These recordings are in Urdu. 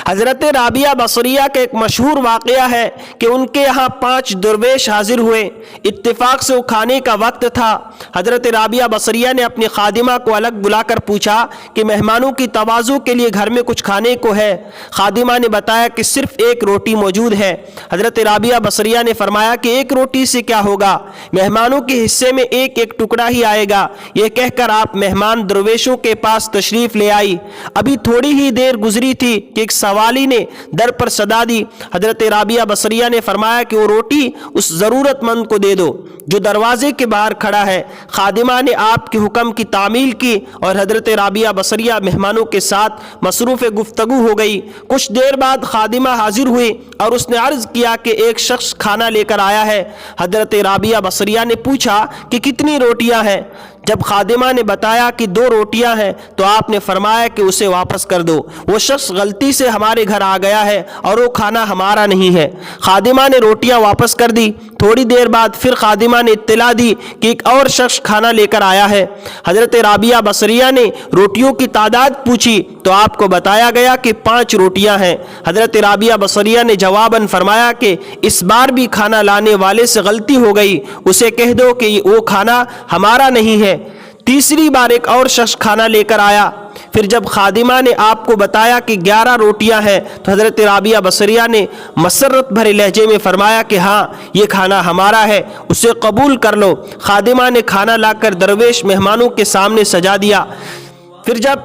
حضرت رابعہ بصریہ کا ایک مشہور واقعہ ہے کہ ان کے یہاں 5 درویش حاضر ہوئے، اتفاق سے وہ کھانے کا وقت تھا۔ حضرت رابعہ بصریہ نے اپنی خادمہ کو الگ بلا کر پوچھا کہ مہمانوں کی تواضع کے لیے گھر میں کچھ کھانے کو ہے؟ خادمہ نے بتایا کہ صرف ایک روٹی موجود ہے۔ حضرت رابعہ بصریہ نے فرمایا کہ ایک روٹی سے کیا ہوگا، مہمانوں کے حصے میں ایک ایک ٹکڑا ہی آئے گا۔ یہ کہہ کر آپ مہمان درویشوں کے پاس تشریف لے آئی۔ ابھی تھوڑی ہی دیر گزری تھی کہ ایک سوالی نے در پر صدا دی۔ حضرت رابعہ بصریہ نے فرمایا کہ وہ روٹی اس ضرورت مند کو دے دو جو دروازے کے باہر کھڑا ہے۔ خادمہ نے آپ کے حکم کی تعمیل کی اور حضرت رابعہ بصریہ مہمانوں کے ساتھ مصروف گفتگو ہو گئی۔ کچھ دیر بعد خادمہ حاضر ہوئی اور اس نے عرض کیا کہ ایک شخص کھانا لے کر آیا ہے۔ حضرت رابعہ بصریہ نے پوچھا کہ کتنی روٹیاں ہیں؟ جب خادمہ نے بتایا کہ 2 روٹیاں ہیں تو آپ نے فرمایا کہ اسے واپس کر دو، وہ شخص غلطی سے ہمارے گھر آ گیا ہے اور وہ کھانا ہمارا نہیں ہے۔ خادمہ نے روٹیاں واپس کر دی۔ تھوڑی دیر بعد پھر خادمہ نے اطلاع دی کہ ایک اور شخص کھانا لے کر آیا ہے۔ حضرت رابعہ بصریہ نے روٹیوں کی تعداد پوچھی تو آپ کو بتایا گیا کہ 5 روٹیاں ہیں۔ حضرت رابعہ بصریہ نے جواباً فرمایا کہ اس بار بھی کھانا لانے والے سے غلطی ہو گئی، اسے کہہ دو کہ وہ کھانا ہمارا نہیں ہے۔ تیسری بار ایک اور شخص کھانا لے کر آیا۔ پھر جب خادمہ نے آپ کو بتایا کہ 11 روٹیاں ہیں تو حضرت رابعہ بصریہ نے مسرت بھرے لہجے میں فرمایا کہ ہاں یہ کھانا ہمارا ہے، اسے قبول کر لو۔ خادمہ نے کھانا لا کر درویش مہمانوں کے سامنے سجا دیا۔ پھر جب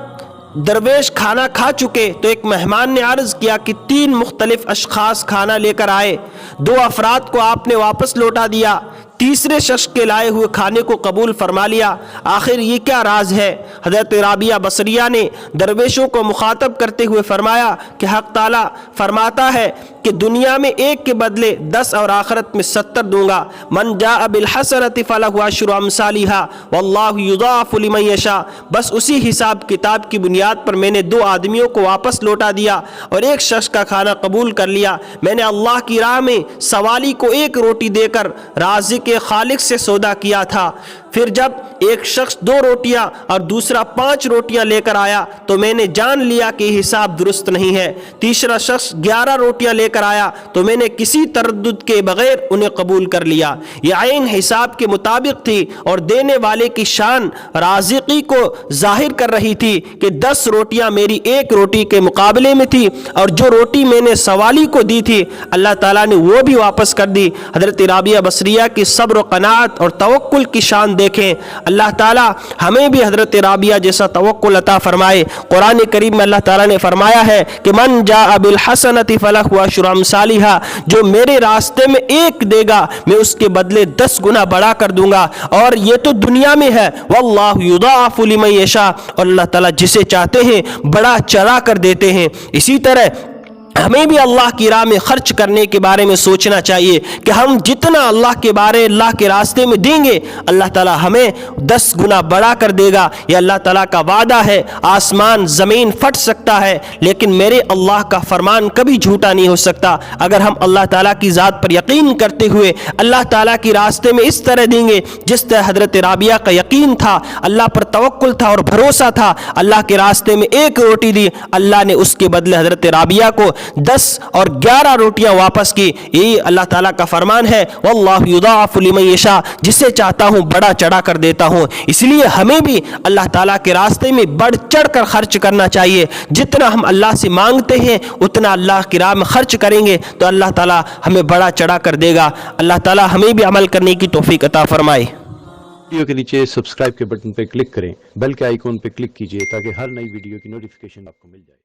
درویش کھانا کھا چکے تو ایک مہمان نے عرض کیا کہ 3 مختلف اشخاص کھانا لے کر آئے، 2 افراد کو آپ نے واپس لوٹا دیا، تیسرے شخص کے لائے ہوئے کھانے کو قبول فرما لیا، آخر یہ کیا راز ہے؟ حضرت رابعہ بصریہ نے درویشوں کو مخاطب کرتے ہوئے فرمایا کہ حق تعالیٰ فرماتا ہے کہ دنیا میں ایک کے بدلے 10 اور آخرت میں 70 دوں گا۔ من جاء بالحسنۃ فلہ عشر امثالھا واللہ یضاعف لمن یشاء۔ بس اسی حساب کتاب کی بنیاد پر میں نے 2 آدمیوں کو واپس لوٹا دیا اور ایک شخص کا کھانا قبول کر لیا۔ میں نے اللہ کی راہ میں سوالی کو 1 روٹی دے کر رازق خالق سے سودا کیا تھا۔ پھر جب ایک شخص 2 روٹیاں اور دوسرا 5 روٹیاں لے کر آیا تو میں نے جان لیا کہ حساب درست نہیں ہے۔ تیسرا شخص 11 روٹیاں لے کر آیا تو میں نے کسی تردد کے بغیر انہیں قبول کر لیا۔ یہ عین حساب کے مطابق تھی اور دینے والے کی شان رازقی کو ظاہر کر رہی تھی کہ 10 روٹیاں میری 1 روٹی کے مقابلے میں تھی اور جو روٹی میں نے سوالی کو دی تھی اللہ تعالیٰ نے وہ بھی واپس کر دی۔ حضرت رابعہ بصریہ کی صبر و قناعت اور توکل کی شان دیکھیں۔ اللہ تعالیٰ ہمیں بھی حضرت رابعہ جیسا توکل عطا فرمائے۔ قرآن کریم میں اللہ تعالیٰ نے فرمایا ہے کہ من جاء بالحسنۃ فلہ عشر امثالھا، جو میرے راستے میں 1 دے گا میں اس کے بدلے 10 گنا بڑا کر دوں گا، اور یہ تو دنیا میں ہے۔ واللہ یضاعف لمن یشاء، اور اللہ تعالیٰ جسے چاہتے ہیں بڑا چڑھا کر دیتے ہیں۔ اسی طرح ہمیں بھی اللہ کی راہ میں خرچ کرنے کے بارے میں سوچنا چاہیے کہ ہم جتنا اللہ کے راستے میں دیں گے اللہ تعالیٰ ہمیں 10 گنا بڑا کر دے گا۔ یہ اللہ تعالیٰ کا وعدہ ہے۔ آسمان زمین پھٹ سکتا ہے لیکن میرے اللہ کا فرمان کبھی جھوٹا نہیں ہو سکتا۔ اگر ہم اللہ تعالیٰ کی ذات پر یقین کرتے ہوئے اللہ تعالیٰ کی راستے میں اس طرح دیں گے جس طرح حضرت رابعہ کا یقین تھا، اللہ پر توکل تھا اور بھروسہ تھا، اللہ کے راستے میں 1 روٹی دی، اللہ نے اس کے بدلے حضرت رابعہ کو 10 اور 11 روٹیاں واپس کی۔ یہی اللہ تعالیٰ کا فرمان ہے، واللہ یضاعف لمن یشاء، جسے چاہتا ہوں بڑا چڑھا کر دیتا ہوں۔ اس لیے ہمیں بھی اللہ تعالیٰ کے راستے میں بڑھ چڑھ کر خرچ کرنا چاہیے۔ جتنا ہم اللہ سے مانگتے ہیں اتنا اللہ کی راہ میں خرچ کریں گے تو اللہ تعالیٰ ہمیں بڑا چڑھا کر دے گا۔ اللہ تعالیٰ ہمیں بھی عمل کرنے کی توفیق عطا فرمائے۔ ویڈیو کے نیچے سبسکرائب کے بٹن پہ کلک کریں، بیل کے آئیکن پہ کلک کیجئے تاکہ ہر نئی ویڈیو کی نوٹیفیکیشن آپ کو مل جائے۔